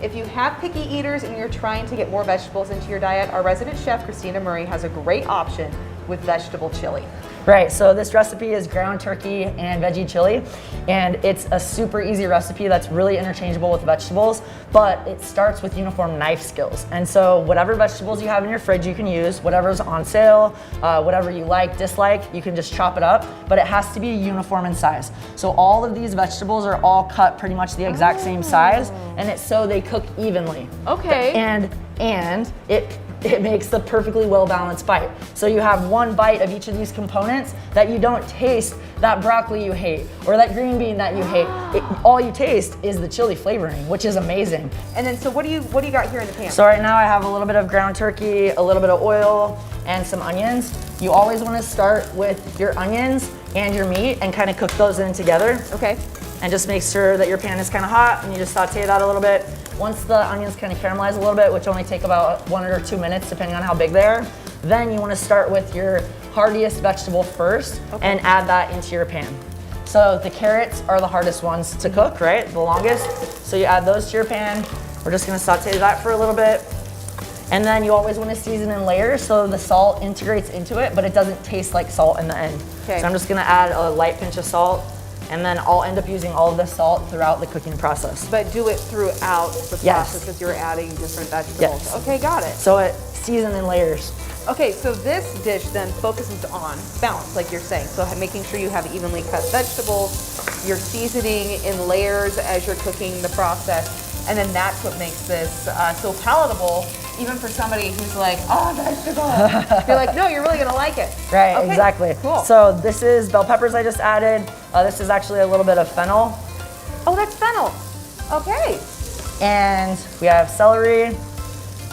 If you have picky eaters and you're trying to get more vegetables into your diet, our resident chef, Christina Murray, has a great option with vegetable chili. Right, so this recipe is ground turkey and veggie chili, and it's a super easy recipe that's really interchangeable with vegetables, but it starts with uniform knife skills. And so whatever vegetables you have in your fridge you can use, whatever's on sale, whatever you like, dislike, you can just chop it up, but it has to be uniform in size. So all of these vegetables are all cut pretty much the exact same size, and it's so they cook evenly. Okay. And it makes the perfectly well-balanced bite. So you have one bite of each of these components that you don't taste that broccoli you hate or that green bean that you hate. All you taste is the chili flavoring, which is amazing. And then, so what do you got here in the pan? So right now I have a little bit of ground turkey, a little bit of oil, and some onions. You always want to start with your onions and your meat and kind of cook those in together. Okay. And just make sure that your pan is kind of hot and you just saute that a little bit. Once the onions kind of caramelize a little bit, which only take about 1 or 2 minutes depending on how big they are, then you want to start with your heartiest vegetable first and add that into your pan. So the carrots are the hardest ones to cook, right? The longest. So you add those to your pan. We're just going to saute that for a little bit. And then you always want to season in layers so the salt integrates into it, but it doesn't taste like salt in the end. Okay. So I'm just going to add a light pinch of salt. And then I'll end up using all of the salt throughout the cooking process. But do it throughout the process as you're adding different vegetables. Yes. Okay, got it. So it seasoned in layers. Okay, so this dish then focuses on balance, like you're saying. So making sure you have evenly cut vegetables, you're seasoning in layers as you're cooking the process, and then that's what makes this so palatable, even for somebody who's like, oh, vegetables. You're like, no, you're really gonna like it. Right, okay, exactly. Cool. So this is bell peppers I just added. This is actually a little bit of fennel. Oh, that's fennel. Okay. And we have celery.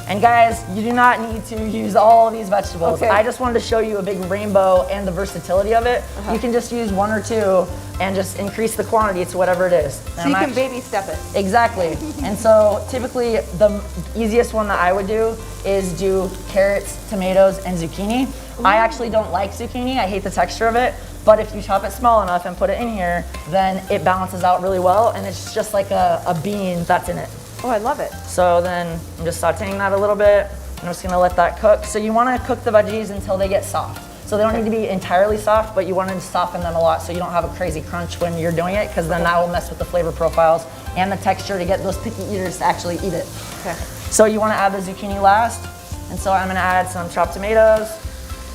And guys, you do not need to use all of these vegetables. Okay. I just wanted to show you a big rainbow and the versatility of it. You can just use 1 or 2 and just increase the quantity to whatever it is. So you can baby step it. Exactly. And so typically the easiest one that I would do is do carrots, tomatoes, and zucchini. I actually don't like zucchini. I hate the texture of it. But if you chop it small enough and put it in here, then it balances out really well, and it's just like a bean that's in it. Oh, I love it. So then I'm just sauteing that a little bit. I'm just gonna let that cook. So you wanna cook the veggies until they get soft. So they don't need to be entirely soft, but you want to soften them a lot so you don't have a crazy crunch when you're doing it, because then that will mess with the flavor profiles and the texture to get those picky eaters to actually eat it. Okay. So you want to add the zucchini last. And so I'm gonna add some chopped tomatoes.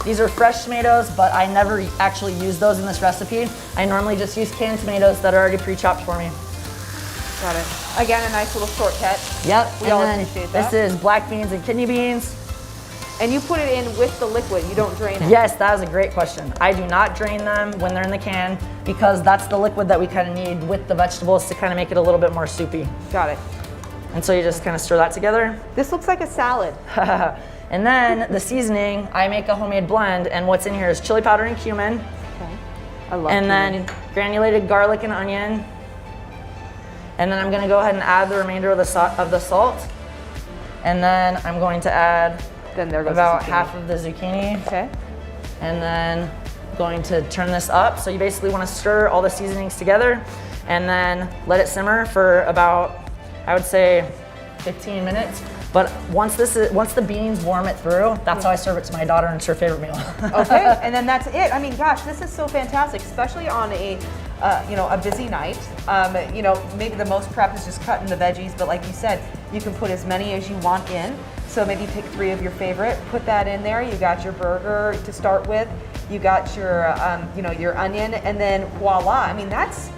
These are fresh tomatoes, but I never actually use those in this recipe. I normally just use canned tomatoes that are already pre-chopped for me. Got it. Again, a nice little shortcut. Yep. We all appreciate that. This is black beans and kidney beans. And you put it in with the liquid, you don't drain it? Yes, that was a great question. I do not drain them when they're in the can because that's the liquid that we kind of need with the vegetables to kind of make it a little bit more soupy. Got it. And so you just kind of stir that together. This looks like a salad. And then the seasoning, I make a homemade blend, and what's in here is chili powder and cumin. Okay. I love and cumin. then granulated garlic and onion. And then I'm gonna go ahead and add the remainder of the salt. And then I'm going to add about half of the zucchini. Okay. And then going to turn this up. So you basically want to stir all the seasonings together and then let it simmer for about, I would say, 15 minutes. But once the beans warm it through, that's how I serve it to my daughter, and it's her favorite meal. Okay, and then that's it. I mean, gosh, this is so fantastic, especially on a a busy night. Maybe the most prep is just cutting the veggies, but like you said, you can put as many as you want in. So maybe pick 3 of your favorite, put that in there. You got your burger to start with. You got your, your onion, and then voila. I mean, that's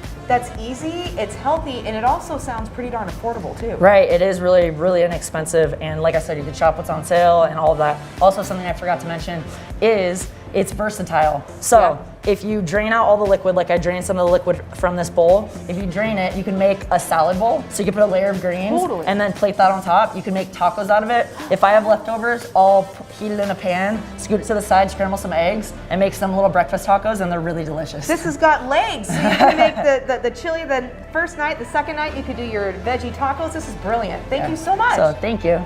easy, it's healthy, and it also sounds pretty darn affordable too. Right, it is really, really inexpensive, and like I said, you can shop what's on sale and all of that. Also, something I forgot to mention is it's versatile. So if you drain out all the liquid, like I drained some of the liquid from this bowl, if you drain it, you can make a salad bowl. So you can put a layer of greens and then plate that on top. You can make tacos out of it. If I have leftovers, I'll heat it in a pan, scoot it to the side, scramble some eggs, and make some little breakfast tacos, and they're really delicious. This has got legs. So you can make the chili the first night, the second night you could do your veggie tacos. This is brilliant. Thank you so much. So thank you.